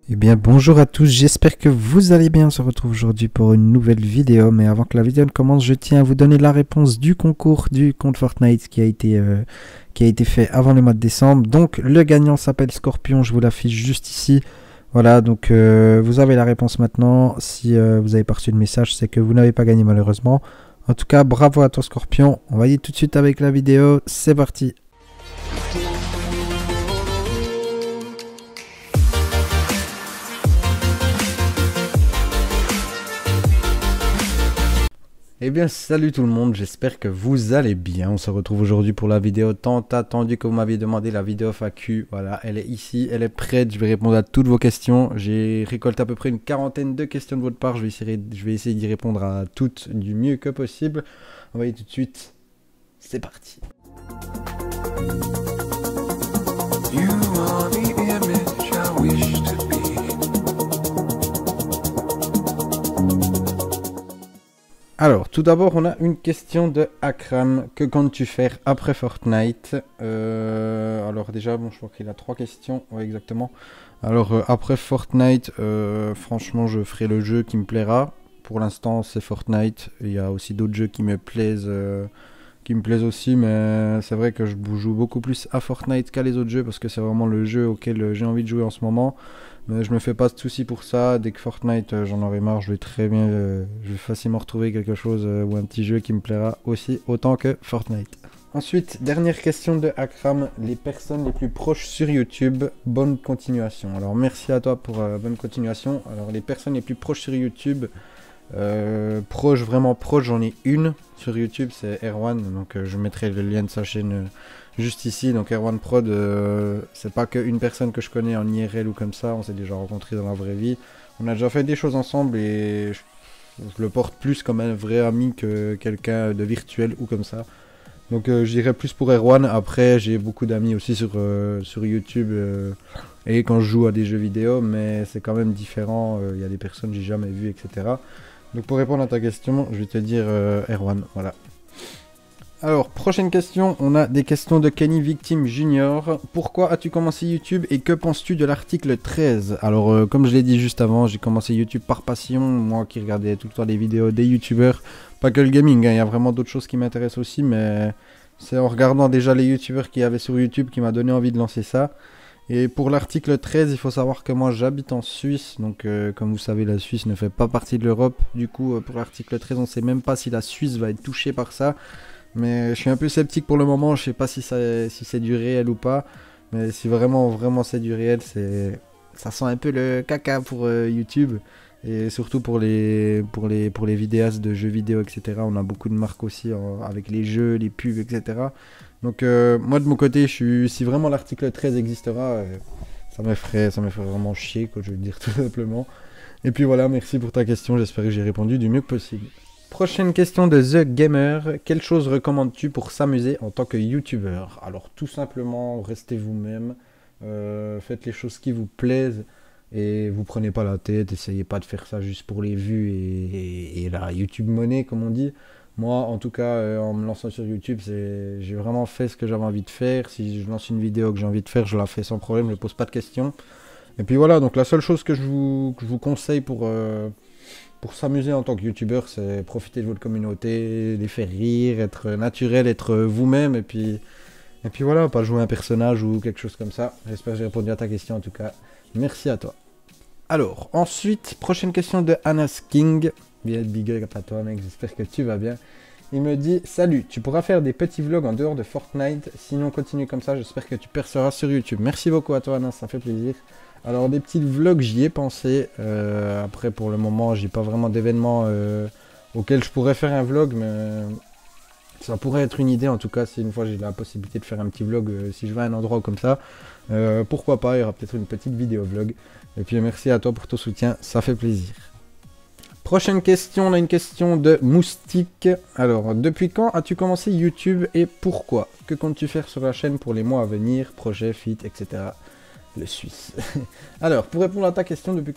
Eh bien bonjour à tous, j'espère que vous allez bien. On se retrouve aujourd'hui pour une nouvelle vidéo, mais avant que la vidéo ne commence, je tiens à vous donner la réponse du concours du compte Fortnite qui a été fait avant le mois de décembre. Donc le gagnant s'appelle Scorpion, je vous l'affiche juste ici. Voilà, donc vous avez la réponse maintenant. Si vous avez pas reçu le message, c'est que vous n'avez pas gagné malheureusement. En tout cas, bravo à toi Scorpion. On va y aller tout de suite avec la vidéo, c'est parti. Eh bien salut tout le monde, j'espère que vous allez bien. On se retrouve aujourd'hui pour la vidéo tant attendue que vous m'aviez demandé, la vidéo FAQ. Voilà, elle est ici, elle est prête, je vais répondre à toutes vos questions. J'ai récolté à peu près une quarantaine de questions de votre part, je vais essayer d'y répondre à toutes du mieux que possible. On va y aller tout de suite, c'est parti. You are the image I wish to be. Alors, tout d'abord, on a une question de Akram. Que comptes-tu faire après Fortnite? Alors déjà, bon, je crois qu'il a 3 questions. Ouais, exactement. Alors, après Fortnite, franchement, je ferai le jeu qui me plaira. Pour l'instant, c'est Fortnite. Il y a aussi d'autres jeux qui me plaisent aussi, mais c'est vrai que je joue beaucoup plus à Fortnite qu'à les autres jeux parce que c'est vraiment le jeu auquel j'ai envie de jouer en ce moment. Mais je me fais pas de soucis pour ça. Dès que Fortnite, j'en aurai marre, je vais facilement retrouver quelque chose ou un petit jeu qui me plaira aussi autant que Fortnite. Ensuite, dernière question de Akram, les personnes les plus proches sur YouTube, bonne continuation. Alors merci à toi pour bonne continuation. Alors les personnes les plus proches sur YouTube, vraiment proche, j'en ai une sur YouTube, c'est Erwan, donc je mettrai le lien de sa chaîne juste ici. Donc Erwan Prod, c'est pas qu'une personne que je connais en IRL ou comme ça, on s'est déjà rencontrés dans la vraie vie, on a déjà fait des choses ensemble et je le porte plus comme un vrai ami que quelqu'un de virtuel ou comme ça. Donc j'irai plus pour Erwan. Après j'ai beaucoup d'amis aussi sur YouTube et quand je joue à des jeux vidéo, mais c'est quand même différent, il y a des personnes que j'ai jamais vues, etc. Donc pour répondre à ta question, je vais te dire Erwan, voilà. Alors, prochaine question, on a des questions de Kenny Victim Junior. Pourquoi as-tu commencé YouTube et que penses-tu de l'article 13? Alors, comme je l'ai dit juste avant, j'ai commencé YouTube par passion, moi qui regardais tout le temps les vidéos des youtubeurs, pas que le gaming, hein, il y a vraiment d'autres choses qui m'intéressent aussi, mais c'est en regardant déjà les youtubeurs qu'il y avait sur YouTube qui m'a donné envie de lancer ça. Et pour l'article 13, il faut savoir que moi j'habite en Suisse, donc comme vous savez la Suisse ne fait pas partie de l'Europe, du coup pour l'article 13 on ne sait même pas si la Suisse va être touchée par ça, mais je suis un peu sceptique pour le moment, je sais pas si c'est du réel ou pas, mais si vraiment c'est du réel, ça sent un peu le caca pour YouTube, et surtout pour les vidéastes de jeux vidéo, etc. On a beaucoup de marques aussi avec les jeux, les pubs, etc. Donc moi de mon côté, si vraiment l'article 13 existera, ça me ferait vraiment chier, quoi, je veux dire tout simplement. Et puis voilà, merci pour ta question, j'espère que j'ai répondu du mieux que possible. Prochaine question de The Gamer, quelle chose recommandes-tu pour s'amuser en tant que youtubeur? Alors tout simplement, restez vous-même, faites les choses qui vous plaisent et vous prenez pas la tête, essayez pas de faire ça juste pour les vues et la YouTube monnaie comme on dit. Moi, en tout cas, en me lançant sur YouTube, j'ai vraiment fait ce que j'avais envie de faire. Si je lance une vidéo que j'ai envie de faire, je la fais sans problème, je ne pose pas de questions. Et puis voilà, donc la seule chose que je vous conseille pour s'amuser en tant que youtubeur, c'est profiter de votre communauté, les faire rire, être naturel, être vous-même. Et puis voilà, pas jouer un personnage ou quelque chose comme ça. J'espère que j'ai répondu à ta question en tout cas. Merci à toi. Alors, ensuite, prochaine question de Anas King. Bien, big up à toi mec, j'espère que tu vas bien. Il me dit, salut, tu pourras faire des petits vlogs en dehors de Fortnite, sinon continue comme ça, j'espère que tu perceras sur YouTube. Merci beaucoup à toi Anas, ça fait plaisir. Alors des petits vlogs, j'y ai pensé, après pour le moment j'ai pas vraiment d'événements auxquels je pourrais faire un vlog, mais ça pourrait être une idée en tout cas si une fois j'ai la possibilité de faire un petit vlog, si je vais à un endroit comme ça, pourquoi pas, il y aura peut-être une petite vidéo vlog. Et puis merci à toi pour ton soutien, ça fait plaisir. Prochaine question, on a une question de Moustique. Alors, depuis quand as-tu commencé YouTube et pourquoi? Que comptes-tu faire sur la chaîne pour les mois à venir? Projet, feat, etc. Le Suisse. Alors, pour répondre à ta question, depuis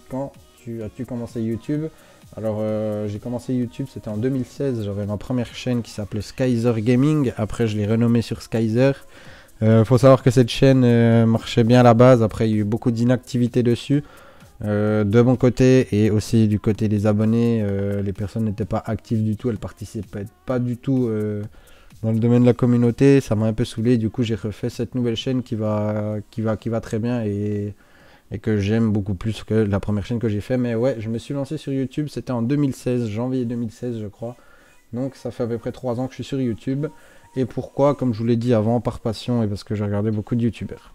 quand as-tu commencé YouTube? Alors, j'ai commencé YouTube, c'était en 2016. J'avais ma première chaîne qui s'appelait Skyzer Gaming. Après, je l'ai renommée sur Skyzer. Faut savoir que cette chaîne marchait bien à la base. Après, il y a eu beaucoup d'inactivité dessus. De mon côté et aussi du côté des abonnés, les personnes n'étaient pas actives du tout. Elles participaient pas du tout dans le domaine de la communauté. Ça m'a un peu saoulé. Du coup, j'ai refait cette nouvelle chaîne qui va très bien et que j'aime beaucoup plus que la première chaîne que j'ai fait. Mais ouais, je me suis lancé sur YouTube. C'était en 2016, janvier 2016, je crois. Donc, ça fait à peu près 3 ans que je suis sur YouTube. Et pourquoi? Comme je vous l'ai dit avant, par passion et parce que j'ai regardé beaucoup de youtubeurs.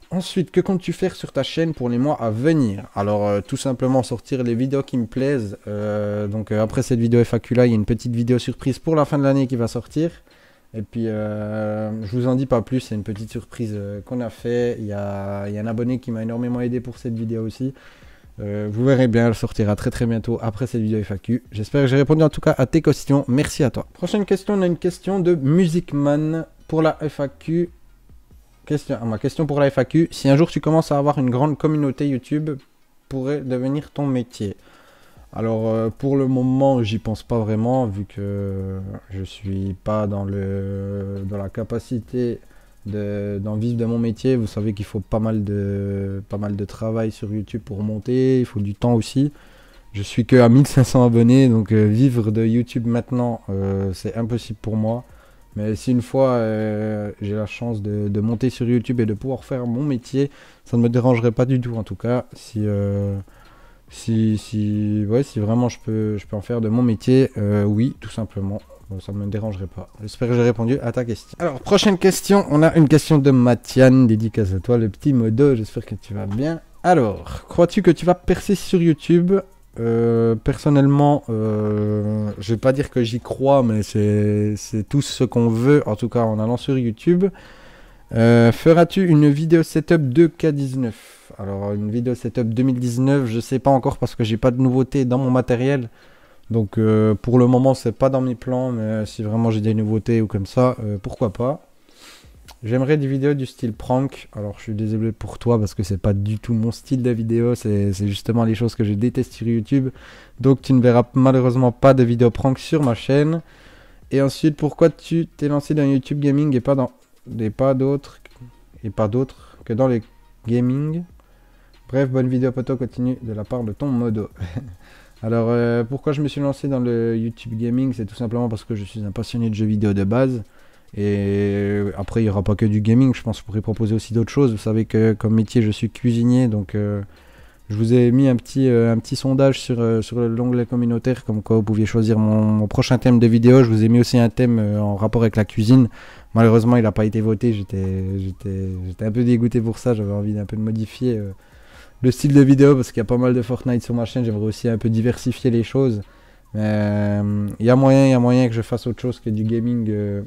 Ensuite, que comptes-tu faire sur ta chaîne pour les mois à venir? Alors, tout simplement sortir les vidéos qui me plaisent. Donc, après cette vidéo FAQ là, il y a une petite vidéo surprise pour la fin de l'année qui va sortir. Et puis, je vous en dis pas plus, c'est une petite surprise qu'on a fait. Il y a un abonné qui m'a énormément aidé pour cette vidéo aussi. Vous verrez bien, elle sortira très très bientôt après cette vidéo FAQ. J'espère que j'ai répondu en tout cas à tes questions. Merci à toi. Prochaine question, on a une question de Musicman pour la FAQ. Ma question pour la FAQ, si un jour tu commences à avoir une grande communauté YouTube, pourrait devenir ton métier? Alors pour le moment j'y pense pas vraiment vu que je suis pas dans la capacité d'en vivre de mon métier. Vous savez qu'il faut pas mal de travail sur YouTube pour monter, il faut du temps aussi. Je suis que à 1500 abonnés, donc vivre de YouTube maintenant c'est impossible pour moi. Mais si une fois j'ai la chance de monter sur YouTube et de pouvoir faire mon métier, ça ne me dérangerait pas du tout en tout cas. Si vraiment je peux en faire de mon métier, oui, tout simplement. Ça ne me dérangerait pas. J'espère que j'ai répondu à ta question. Alors, prochaine question. On a une question de Mathiane, dédicace à toi, le petit modo. J'espère que tu vas bien. Alors, crois-tu que tu vas percer sur YouTube? Personnellement, je vais pas dire que j'y crois, mais c'est tout ce qu'on veut, en tout cas en allant sur YouTube. Feras-tu une vidéo setup 2K19? Alors une vidéo setup 2019, je sais pas encore parce que j'ai pas de nouveautés dans mon matériel. Donc pour le moment c'est pas dans mes plans, mais si vraiment j'ai des nouveautés ou comme ça, pourquoi pas. J'aimerais des vidéos du style prank. Alors je suis désolé pour toi parce que c'est pas du tout mon style de vidéo. C'est justement les choses que je déteste sur YouTube. Donc tu ne verras malheureusement pas de vidéos prank sur ma chaîne. Et ensuite, pourquoi tu t'es lancé dans YouTube Gaming et pas d'autres que dans les gaming? Bref, bonne vidéo poteau, continue de la part de ton modo. Alors pourquoi je me suis lancé dans le YouTube Gaming? C'est tout simplement parce que je suis un passionné de jeux vidéo de base. Et après, il n'y aura pas que du gaming, je pense que je pourrais proposer aussi d'autres choses. Vous savez que comme métier, je suis cuisinier, donc je vous ai mis un petit sondage sur l'onglet communautaire, comme quoi vous pouviez choisir mon prochain thème de vidéo. Je vous ai mis aussi un thème en rapport avec la cuisine. Malheureusement, il n'a pas été voté, j'étais un peu dégoûté pour ça, j'avais envie d'un peu de modifier le style de vidéo, parce qu'il y a pas mal de Fortnite sur ma chaîne, j'aimerais aussi un peu diversifier les choses. Mais il y a moyen que je fasse autre chose que du gaming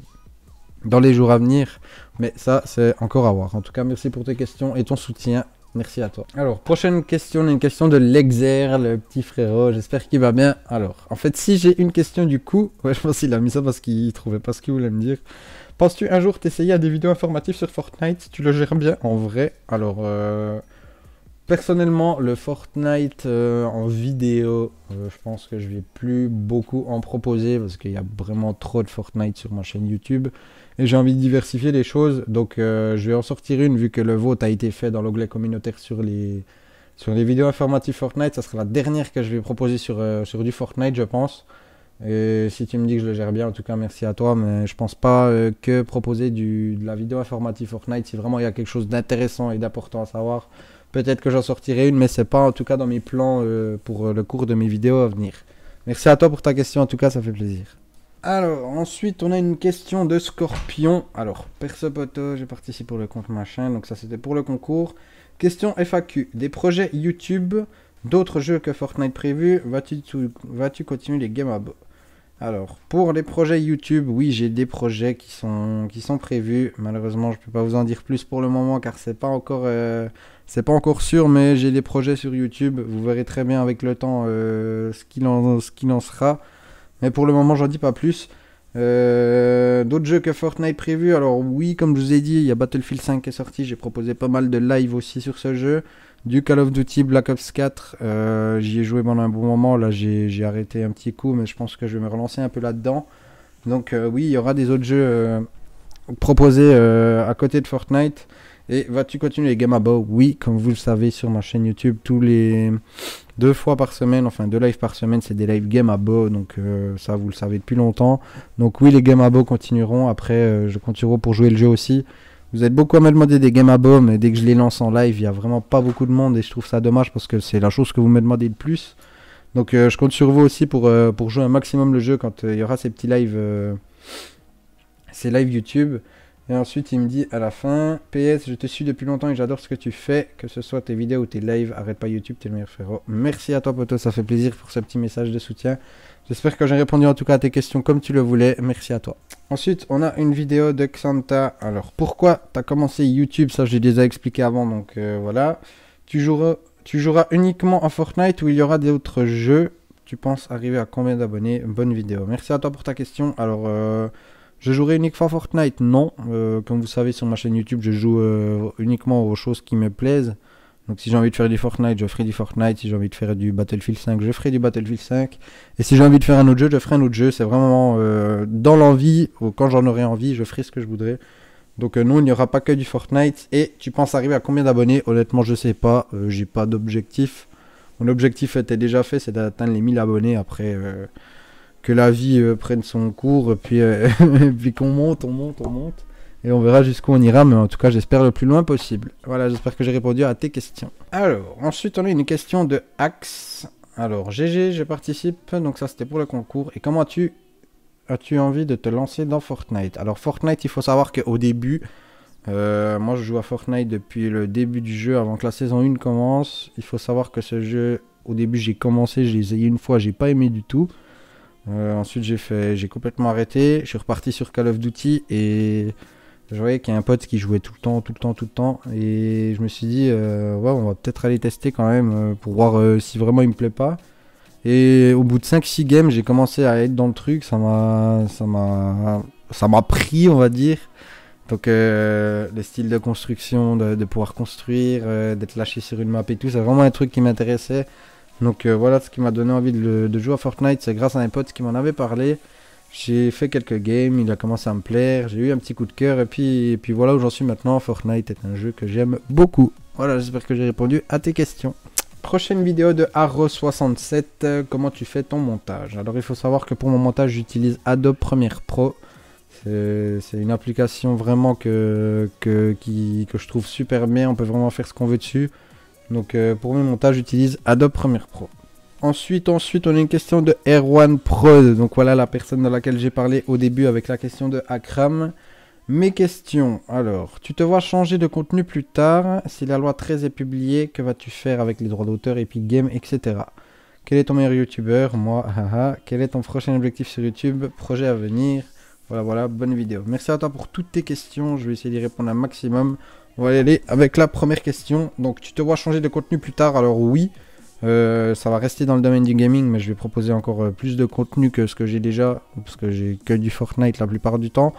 dans les jours à venir, mais ça c'est encore à voir. En tout cas, merci pour tes questions et ton soutien, merci à toi. Alors, prochaine question, on a une question de Lexer, le petit frérot, j'espère qu'il va bien. Alors, en fait, si j'ai une question du coup, ouais, je pense qu'il a mis ça parce qu'il trouvait pas ce qu'il voulait me dire. Penses-tu un jour t'essayer à des vidéos informatives sur Fortnite? Tu le gères bien en vrai? Alors, personnellement, le Fortnite en vidéo, je pense que je vais plus beaucoup en proposer parce qu'il y a vraiment trop de Fortnite sur ma chaîne YouTube. Et j'ai envie de diversifier les choses, donc je vais en sortir une vu que le vote a été fait dans l'onglet communautaire sur les vidéos informatives Fortnite. Ça sera la dernière que je vais proposer sur du Fortnite, je pense. Et si tu me dis que je le gère bien, en tout cas merci à toi, mais je pense pas que proposer de la vidéo informative Fortnite, si vraiment il y a quelque chose d'intéressant et d'important à savoir, peut-être que j'en sortirai une, mais c'est pas en tout cas dans mes plans pour le cours de mes vidéos à venir. Merci à toi pour ta question, en tout cas ça fait plaisir. Alors, ensuite, on a une question de Scorpion. Alors, perso poto, j'ai participé pour le compte machin, donc ça c'était pour le concours. Question FAQ. Des projets YouTube, d'autres jeux que Fortnite prévus, vas-tu continuer les Game Abo? Alors, pour les projets YouTube, oui, j'ai des projets qui sont prévus. Malheureusement, je ne peux pas vous en dire plus pour le moment car c'est pas encore sûr, mais j'ai des projets sur YouTube. Vous verrez très bien avec le temps ce qu'il en sera. Mais pour le moment, j'en dis pas plus. D'autres jeux que Fortnite prévus. Alors oui, comme je vous ai dit, il y a Battlefield 5 qui est sorti. J'ai proposé pas mal de live aussi sur ce jeu. Du Call of Duty Black Ops 4. J'y ai joué pendant un bon moment. Là, j'ai arrêté un petit coup, mais je pense que je vais me relancer un peu là-dedans. Donc oui, il y aura des autres jeux proposer à côté de Fortnite? Et vas-tu continuer les Game Abo? Oui, comme vous le savez sur ma chaîne YouTube, tous les 2 fois par semaine, enfin 2 lives par semaine, c'est des lives Game Abo, donc ça vous le savez depuis longtemps. Donc oui, les Game Abo continueront, après je continuerai pour jouer le jeu aussi. Vous êtes beaucoup à me demander des Game Abo, mais dès que je les lance en live, il n'y a vraiment pas beaucoup de monde et je trouve ça dommage parce que c'est la chose que vous me demandez le plus. Donc je compte sur vous aussi pour jouer un maximum le jeu quand il y aura ces petits lives, ces lives YouTube. Et ensuite, il me dit à la fin, PS, je te suis depuis longtemps et j'adore ce que tu fais, que ce soit tes vidéos ou tes lives, arrête pas YouTube, t'es le meilleur frérot. Merci à toi, poto, ça fait plaisir pour ce petit message de soutien. J'espère que j'ai répondu en tout cas à tes questions comme tu le voulais, merci à toi. Ensuite, on a une vidéo de Xanta. Alors, pourquoi t'as commencé YouTube? Ça, j'ai déjà expliqué avant, donc voilà. Tu joueras uniquement à Fortnite ou il y aura d'autres jeux? Tu penses arriver à combien d'abonnés? Bonne vidéo. Merci à toi pour ta question. Alors, je jouerai uniquement Fortnite? Non. Comme vous savez, sur ma chaîne YouTube, je joue uniquement aux choses qui me plaisent. Donc si j'ai envie de faire du Fortnite, je ferai du Fortnite. Si j'ai envie de faire du Battlefield 5, je ferai du Battlefield 5. Et si j'ai envie de faire un autre jeu, je ferai un autre jeu. C'est vraiment dans l'envie, ou quand j'en aurai envie, je ferai ce que je voudrais. Donc non, il n'y aura pas que du Fortnite. Et tu penses arriver à combien d'abonnés? Honnêtement, je sais pas. J'ai pas d'objectif. Mon objectif était déjà fait, c'est d'atteindre les 1000 abonnés. Après... que la vie prenne son cours, puis, puis qu'on monte. Et on verra jusqu'où on ira, mais en tout cas, j'espère le plus loin possible. Voilà, j'espère que j'ai répondu à tes questions. Alors, ensuite, on a une question de Axe. Alors, GG, je participe, donc ça, c'était pour le concours. Et comment as-tu envie de te lancer dans Fortnite? Alors, Fortnite, il faut savoir qu'au début, moi, je joue à Fortnite depuis le début du jeu, avant que la saison 1 commence. Il faut savoir que ce jeu, au début, j'ai commencé, j'ai essayé une fois, j'ai pas aimé du tout. Ensuite j'ai complètement arrêté, je suis reparti sur Call of Duty et je voyais qu'il y a un pote qui jouait tout le temps et je me suis dit ouais, on va peut-être aller tester quand même pour voir si vraiment il me plaît pas. Et au bout de 5-6 games, j'ai commencé à être dans le truc, ça m'a pris, on va dire. Donc le style de construction, de pouvoir construire, d'être lâché sur une map et tout, c'est vraiment un truc qui m'intéressait. Donc voilà ce qui m'a donné envie de jouer à Fortnite, c'est grâce à un pote qui m'en avait parlé. J'ai fait quelques games, il a commencé à me plaire, j'ai eu un petit coup de cœur et puis voilà où j'en suis maintenant. Fortnite est un jeu que j'aime beaucoup. Voilà, j'espère que j'ai répondu à tes questions. Prochaine vidéo de Arro67, comment tu fais ton montage? Alors il faut savoir que pour mon montage j'utilise Adobe Premiere Pro. C'est une application vraiment que je trouve super bien, on peut vraiment faire ce qu'on veut dessus. Donc pour mes montages, j'utilise Adobe Premiere Pro. Ensuite, on a une question de Erwan Prod. Donc voilà la personne de laquelle j'ai parlé au début avec la question de Akram. Mes questions. Alors, tu te vois changer de contenu plus tard. Si la loi 13 est publiée, que vas-tu faire avec les droits d'auteur, Epic Games, etc. Quel est ton meilleur youtubeur? Moi, haha. Quel est ton prochain objectif sur YouTube? Projet à venir? Voilà, bonne vidéo. Merci à toi pour toutes tes questions. Je vais essayer d'y répondre un maximum. On va y aller avec la première question. Donc, tu te vois changer de contenu plus tard? Alors oui, ça va rester dans le domaine du gaming, mais je vais proposer encore plus de contenu que ce que j'ai déjà, parce que j'ai que du Fortnite la plupart du temps.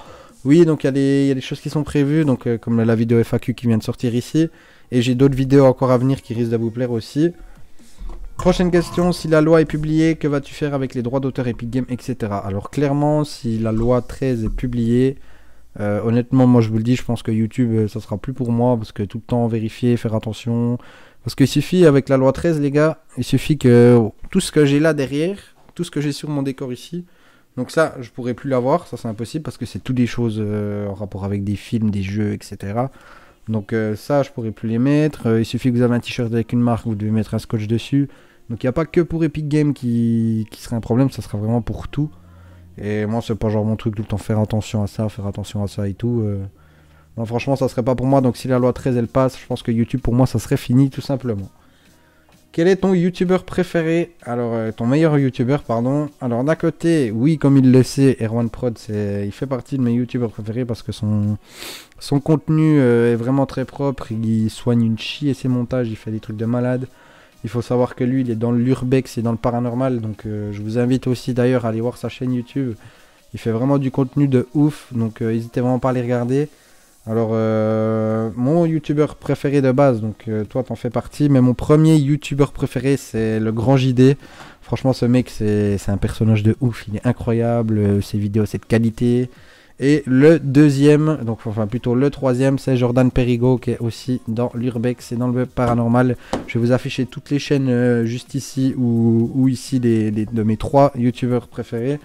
Oui, donc il y a des choses qui sont prévues, donc comme la vidéo FAQ qui vient de sortir ici, et j'ai d'autres vidéos encore à venir qui risquent de vous plaire aussi. Prochaine question, si la loi est publiée, que vas-tu faire avec les droits d'auteur, Epic Games, etc. Alors clairement, si la loi 13 est publiée, honnêtement, moi je vous le dis, je pense que YouTube, ça sera plus pour moi, parce que tout le temps vérifier, faire attention. Parce qu'il suffit, avec la loi 13, les gars, il suffit que tout ce que j'ai là derrière, tout ce que j'ai sur mon décor ici, donc ça, je pourrais plus l'avoir, ça c'est impossible, parce que c'est tout des choses en rapport avec des films, des jeux, etc. Donc ça, je pourrais plus les mettre. Il suffit que vous avez un t-shirt avec une marque, vous devez mettre un scotch dessus. Donc il n'y a pas que pour Epic Games qui serait un problème, ça sera vraiment pour tout. Et moi, c'est pas genre mon truc tout le temps faire attention à ça et tout. Non, franchement, ça serait pas pour moi. Donc si la loi 13 elle passe, je pense que YouTube pour moi, ça serait fini tout simplement. Quel est ton youtubeur préféré? Alors, ton meilleur youtubeur, pardon. Alors d'un côté, oui, comme il le sait, Erwan Prod, il fait partie de mes youtubeurs préférés parce que son contenu est vraiment très propre. Il soigne une chie et ses montages, il fait des trucs de malade. Il faut savoir que lui, il est dans l'urbex et dans le paranormal. Donc je vous invite aussi d'ailleurs à aller voir sa chaîne YouTube. Il fait vraiment du contenu de ouf. Donc n'hésitez vraiment pas à les regarder. Alors mon youtubeur préféré de base, donc toi t'en fais partie. Mais mon premier youtubeur préféré, c'est le Grand JD. Franchement, ce mec, c'est un personnage de ouf. Il est incroyable. Ses vidéos, c'est de qualité. Et le deuxième, donc enfin plutôt le troisième, c'est Jordan Perigo qui est aussi dans l'Urbex et dans le paranormal. Je vais vous afficher toutes les chaînes juste ici ou ici de mes 3 youtubeurs préférés.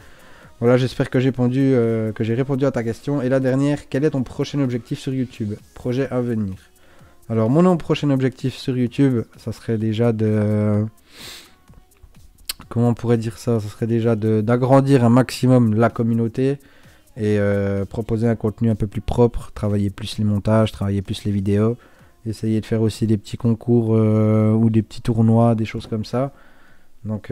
Voilà, j'espère que j'ai répondu à ta question. Et la dernière, quel est ton prochain objectif sur YouTube? Projet à venir. Alors mon prochain objectif sur YouTube, ça serait déjà de... Comment on pourrait dire ça? Ça serait déjà d'agrandir un maximum la communauté. Et proposer un contenu un peu plus propre, travailler plus les montages, travailler plus les vidéos, essayer de faire aussi des petits concours ou des petits tournois, des choses comme ça. Donc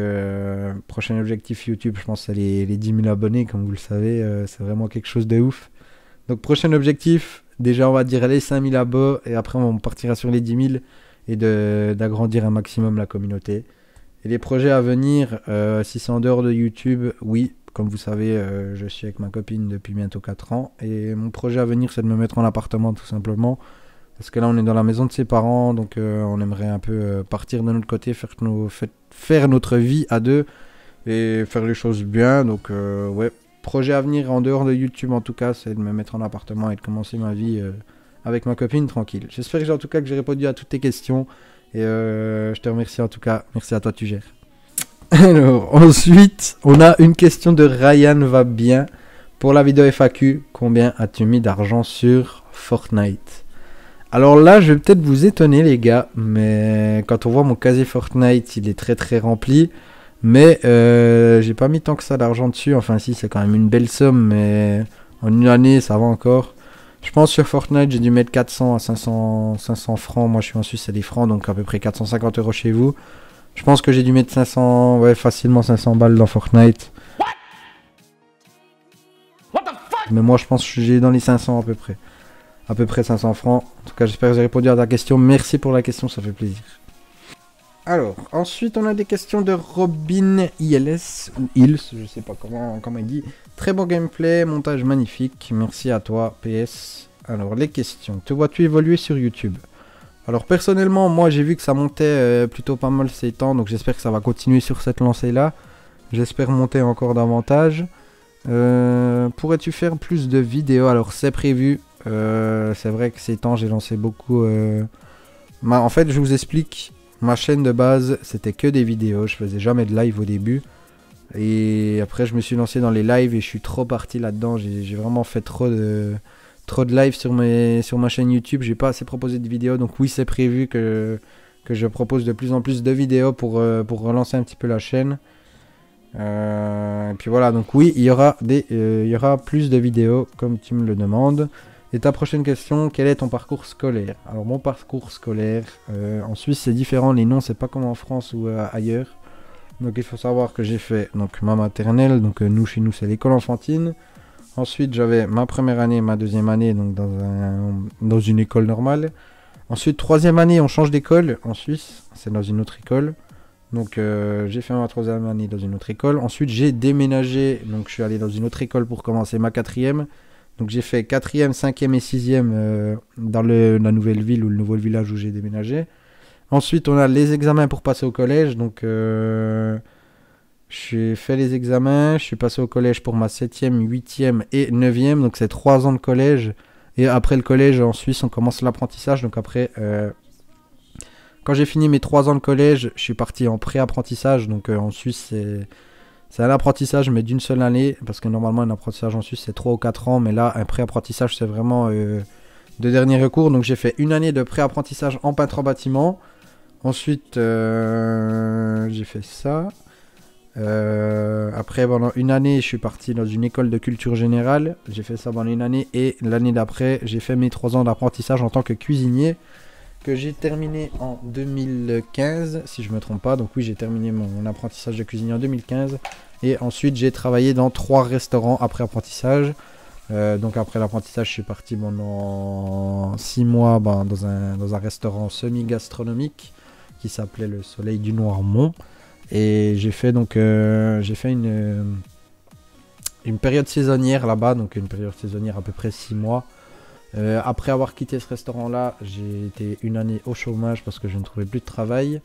prochain objectif YouTube, je pense c'est les 10 000 abonnés, comme vous le savez, c'est vraiment quelque chose de ouf. Donc prochain objectif, déjà on va dire les 5 000 abos, et après on partira sur les 10 000 et d'agrandir un maximum la communauté. Et les projets à venir, si c'est en dehors de YouTube, oui. Comme vous savez, je suis avec ma copine depuis bientôt 4 ans. Et mon projet à venir, c'est de me mettre en appartement tout simplement. Parce que là, on est dans la maison de ses parents. Donc, on aimerait un peu partir de notre côté, faire notre vie à deux. Et faire les choses bien. Donc, ouais, projet à venir en dehors de YouTube en tout cas, c'est de me mettre en appartement et de commencer ma vie avec ma copine tranquille. J'espère en tout cas que j'ai répondu à toutes tes questions. Et je te remercie en tout cas. Merci à toi, tu gères. Alors, ensuite, on a une question de Ryan va bien. Pour la vidéo FAQ, combien as-tu mis d'argent sur Fortnite? Alors là, je vais peut-être vous étonner les gars, mais quand on voit mon casier Fortnite, il est très très rempli. Mais j'ai pas mis tant que ça d'argent dessus. Enfin si, c'est quand même une belle somme, mais en une année, ça va encore. Je pense sur Fortnite, j'ai dû mettre 400 à 500 francs. Moi, je suis en Suisse, c'est des francs, donc à peu près 450 € chez vous. Je pense que j'ai dû mettre 500, ouais, facilement 500 balles dans Fortnite. Mais moi, je pense que j'ai dans les 500 à peu près. À peu près 500 francs. En tout cas, j'espère que j'ai répondu à ta question. Merci pour la question, ça fait plaisir. Alors, ensuite, on a des questions de Robin ILS, ou Ils, je sais pas comment il dit. Très bon gameplay, montage magnifique. Merci à toi, PS. Alors, les questions. Te vois-tu évoluer sur YouTube? Alors personnellement, moi j'ai vu que ça montait plutôt pas mal ces temps, donc j'espère que ça va continuer sur cette lancée-là. J'espère monter encore davantage. Pourrais-tu faire plus de vidéos? Alors c'est prévu. C'est vrai que ces temps j'ai lancé beaucoup. En fait, je vous explique. Ma chaîne de base, c'était que des vidéos. Je faisais jamais de live au début. Et après, je me suis lancé dans les lives et je suis trop parti là-dedans. J'ai vraiment fait trop de live sur ma chaîne YouTube. J'ai pas assez proposé de vidéos, donc oui, c'est prévu que je propose de plus en plus de vidéos pour relancer un petit peu la chaîne. Et puis voilà, donc oui, il y aura plus de vidéos comme tu me le demandes. Et ta prochaine question, quel est ton parcours scolaire? Alors mon parcours scolaire, en Suisse c'est différent, les noms c'est pas comme en France ou ailleurs. Donc il faut savoir que j'ai fait donc ma maternelle, donc chez nous c'est l'école enfantine. Ensuite, j'avais ma première année, ma deuxième année donc dans une école normale. Ensuite, troisième année, on change d'école en Suisse. C'est dans une autre école. Donc, j'ai fait ma troisième année dans une autre école. Ensuite, j'ai déménagé. Donc, je suis allé dans une autre école pour commencer ma quatrième. Donc, j'ai fait quatrième, cinquième et sixième dans la nouvelle ville ou le nouveau village où j'ai déménagé. Ensuite, on a les examens pour passer au collège. Donc, j'ai fait les examens, je suis passé au collège pour ma 7e, 8e et 9e, donc c'est 3 ans de collège. Et après le collège, en Suisse, on commence l'apprentissage. Donc après, quand j'ai fini mes 3 ans de collège, je suis parti en pré-apprentissage. Donc en Suisse, c'est un apprentissage, mais d'une seule année. Parce que normalement, un apprentissage en Suisse, c'est 3 ou 4 ans. Mais là, un pré-apprentissage, c'est vraiment de dernier recours. Donc j'ai fait une année de pré-apprentissage en peintre en bâtiment. Ensuite, j'ai fait ça. Après pendant une année je suis parti dans une école de culture générale, j'ai fait ça pendant une année et l'année d'après j'ai fait mes 3 ans d'apprentissage en tant que cuisinier que j'ai terminé en 2015 si je me trompe pas. Donc oui, j'ai terminé mon apprentissage de cuisinier en 2015 et ensuite j'ai travaillé dans 3 restaurants après apprentissage. Donc après l'apprentissage je suis parti pendant 6 mois dans un restaurant semi-gastronomique qui s'appelait le Soleil du Noirmont. Et j'ai fait donc une période saisonnière là-bas, donc une période saisonnière à peu près 6 mois. Après avoir quitté ce restaurant-là, j'ai été une année au chômage parce que je ne trouvais plus de travail.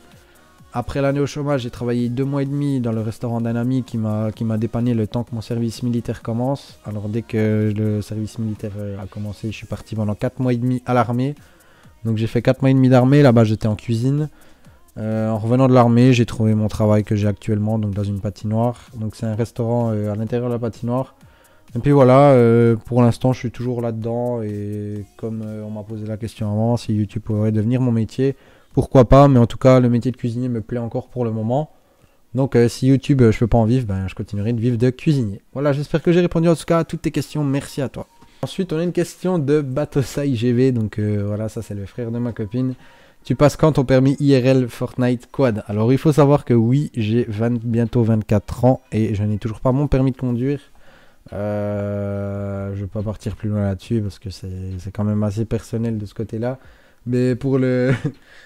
Après l'année au chômage, j'ai travaillé 2 mois et demi dans le restaurant d'un ami qui m'a dépanné le temps que mon service militaire commence. Alors dès que le service militaire a commencé, je suis parti pendant 4 mois et demi à l'armée. Donc j'ai fait 4 mois et demi d'armée, là-bas j'étais en cuisine. En revenant de l'armée, j'ai trouvé mon travail que j'ai actuellement, donc dans une patinoire. Donc c'est un restaurant à l'intérieur de la patinoire. Et puis voilà, pour l'instant je suis toujours là-dedans. Et comme on m'a posé la question avant, si YouTube pourrait devenir mon métier, pourquoi pas. Mais en tout cas, le métier de cuisinier me plaît encore pour le moment. Donc si YouTube je peux pas en vivre, ben, je continuerai de vivre de cuisinier. Voilà, j'espère que j'ai répondu en tout cas à toutes tes questions. Merci à toi. Ensuite, on a une question de Batosai GV. Donc voilà, ça c'est le frère de ma copine. Tu passes quand ton permis IRL Fortnite Quad? Alors il faut savoir que oui, j'ai bientôt 24 ans et je n'ai toujours pas mon permis de conduire. Je ne vais pas partir plus loin là-dessus parce que c'est quand même assez personnel de ce côté-là. Mais pour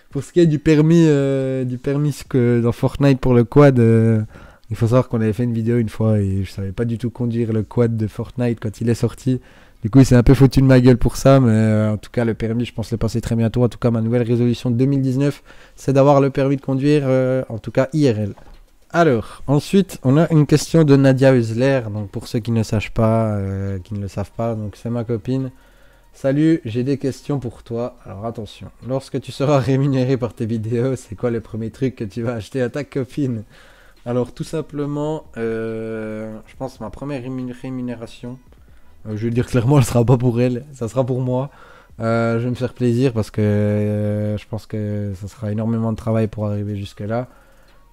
pour ce qui est du permis dans Fortnite pour le quad, il faut savoir qu'on avait fait une vidéo une fois et je savais pas du tout conduire le quad de Fortnite quand il est sorti. Du coup, il s'est un peu foutu de ma gueule pour ça, mais en tout cas, le permis, je pense le passer très bientôt. En tout cas, ma nouvelle résolution de 2019, c'est d'avoir le permis de conduire, en tout cas IRL. Alors, ensuite, on a une question de Nadia Husler. Donc, pour ceux qui ne savent pas, donc c'est ma copine. Salut, j'ai des questions pour toi. Alors, attention. Lorsque tu seras rémunéré par tes vidéos, c'est quoi le premier truc que tu vas acheter à ta copine? Alors, tout simplement, je pense que ma première rémunération... je vais le dire clairement, elle sera pas pour elle, ça sera pour moi. Je vais me faire plaisir parce que je pense que ça sera énormément de travail pour arriver jusque là.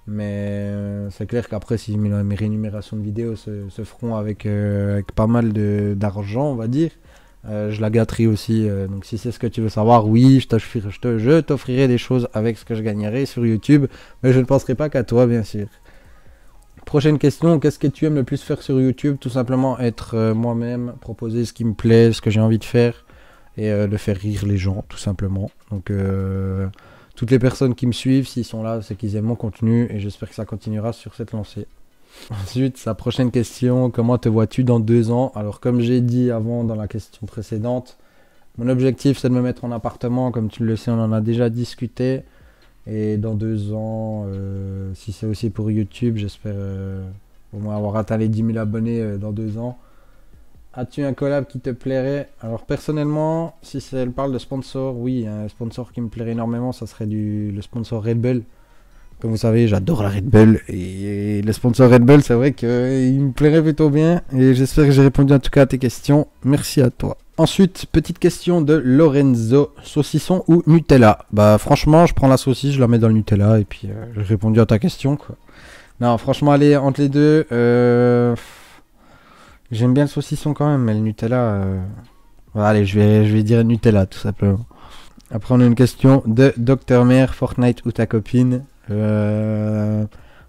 Mais c'est clair qu'après, si mes rémunérations de vidéos se feront avec pas mal d'argent, on va dire, je la gâterai aussi. Donc si c'est ce que tu veux savoir, oui, je t'offrirai des choses avec ce que je gagnerai sur YouTube. Mais je ne penserai pas qu'à toi, bien sûr. Prochaine question, qu'est-ce que tu aimes le plus faire sur YouTube? Tout simplement être moi-même, proposer ce qui me plaît, ce que j'ai envie de faire et de faire rire les gens, tout simplement. Donc toutes les personnes qui me suivent, s'ils sont là, c'est qu'ils aiment mon contenu et j'espère que ça continuera sur cette lancée. Ensuite, sa prochaine question, comment te vois-tu dans 2 ans? Alors comme j'ai dit avant dans la question précédente, mon objectif c'est de me mettre en appartement, comme tu le sais, on en a déjà discuté. Et dans 2 ans, si c'est aussi pour YouTube, j'espère au moins avoir atteint les 10 000 abonnés dans 2 ans. As-tu un collab qui te plairait? Alors personnellement, si elle parle de sponsor, oui, un sponsor qui me plairait énormément, ça serait le sponsor Red Bull. Comme vous savez, j'adore la Red Bull. Et le sponsor Red Bull, c'est vrai qu'il me plairait plutôt bien. Et j'espère que j'ai répondu en tout cas à tes questions. Merci à toi. Ensuite, petite question de Lorenzo. Saucisson ou Nutella? Bah franchement, je prends la saucisse, je la mets dans le Nutella et puis j'ai répondu à ta question, quoi. Non, franchement, allez, entre les deux, j'aime bien le saucisson quand même, mais le Nutella... allez, je vais dire Nutella, tout simplement. Après, on a une question de Dr Mère, Fortnite ou ta copine?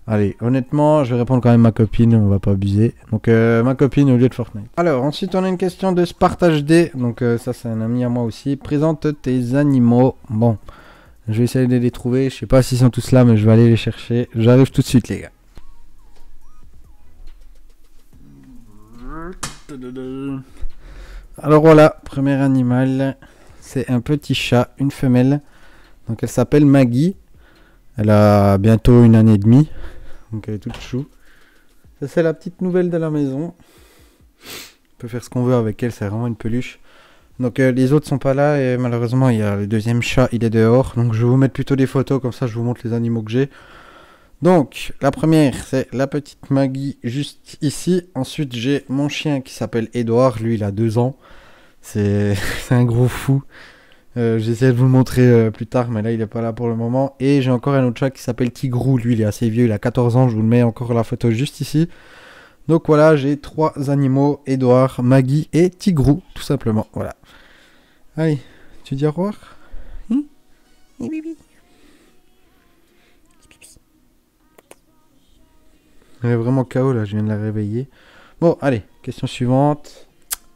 Allez, honnêtement, je vais répondre quand même ma copine, on va pas abuser. Donc, ma copine au lieu de Fortnite. Alors, ensuite, on a une question de Spartage D. Donc, ça, c'est un ami à moi aussi. Présente tes animaux. Bon, je vais essayer de les trouver. Je sais pas s'ils sont tous là, mais je vais aller les chercher. J'arrive tout de suite, les gars. Alors, voilà, premier animal. C'est un petit chat, une femelle. Donc, elle s'appelle Maggie. Elle a bientôt 1 année et demie. Donc elle est toute chou. Ça c'est la petite nouvelle de la maison. On peut faire ce qu'on veut avec elle, c'est vraiment une peluche. Donc les autres sont pas là et malheureusement il y a le deuxième chat, il est dehors. Donc je vais vous mettre plutôt des photos, comme ça je vous montre les animaux que j'ai. Donc la première c'est la petite Maggie juste ici. Ensuite j'ai mon chien qui s'appelle Edouard, lui il a 2 ans. C'est un gros fou. J'essaie de vous le montrer plus tard, mais là il est pas là pour le moment. Et j'ai encore un autre chat qui s'appelle Tigrou. Lui il est assez vieux, il a 14 ans. Je vous le mets encore la photo juste ici. Donc voilà, j'ai 3 animaux, Edouard, Maggie et Tigrou, tout simplement. Voilà. Allez, tu dis au revoir? Elle est vraiment KO là, je viens de la réveiller. Bon, allez, question suivante.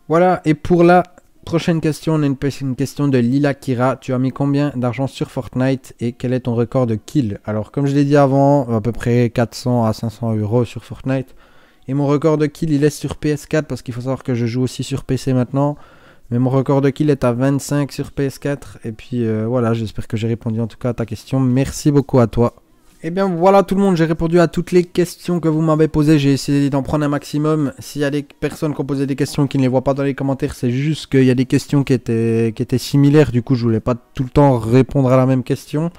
Voilà, et pour la prochaine question, on a une question de Lila Kira. Tu as mis combien d'argent sur Fortnite et quel est ton record de kill? Alors, comme je l'ai dit avant, à peu près 400 à 500 € sur Fortnite. Et mon record de kill, il est sur PS4 parce qu'il faut savoir que je joue aussi sur PC maintenant. Mais mon record de kill est à 25 sur PS4. Et puis voilà, j'espère que j'ai répondu en tout cas à ta question. Merci beaucoup à toi. Et bien voilà tout le monde, j'ai répondu à toutes les questions que vous m'avez posées, j'ai essayé d'en prendre un maximum. S'il y a des personnes qui ont posé des questions qui ne les voient pas dans les commentaires, c'est juste qu'il y a des questions qui étaient similaires, du coup je voulais pas tout le temps répondre à la même question.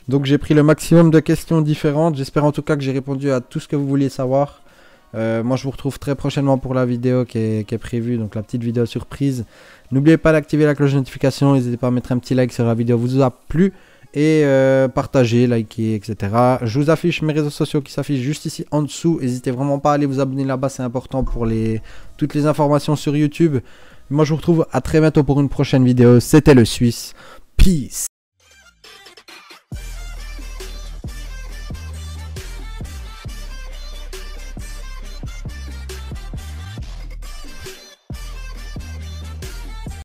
Donc j'ai pris le maximum de questions différentes, j'espère en tout cas que j'ai répondu à tout ce que vous vouliez savoir. Moi je vous retrouve très prochainement pour la vidéo qui est prévue, donc la petite vidéo surprise. N'oubliez pas d'activer la cloche de notification, n'hésitez pas à mettre un petit like si la vidéo vous a plu. Et partagez, likez, etc. Je vous affiche mes réseaux sociaux qui s'affichent juste ici en dessous. N'hésitez vraiment pas à aller vous abonner là-bas, c'est important pour toutes les informations sur YouTube. Moi je vous retrouve à très bientôt pour une prochaine vidéo. C'était le Suisse. Peace.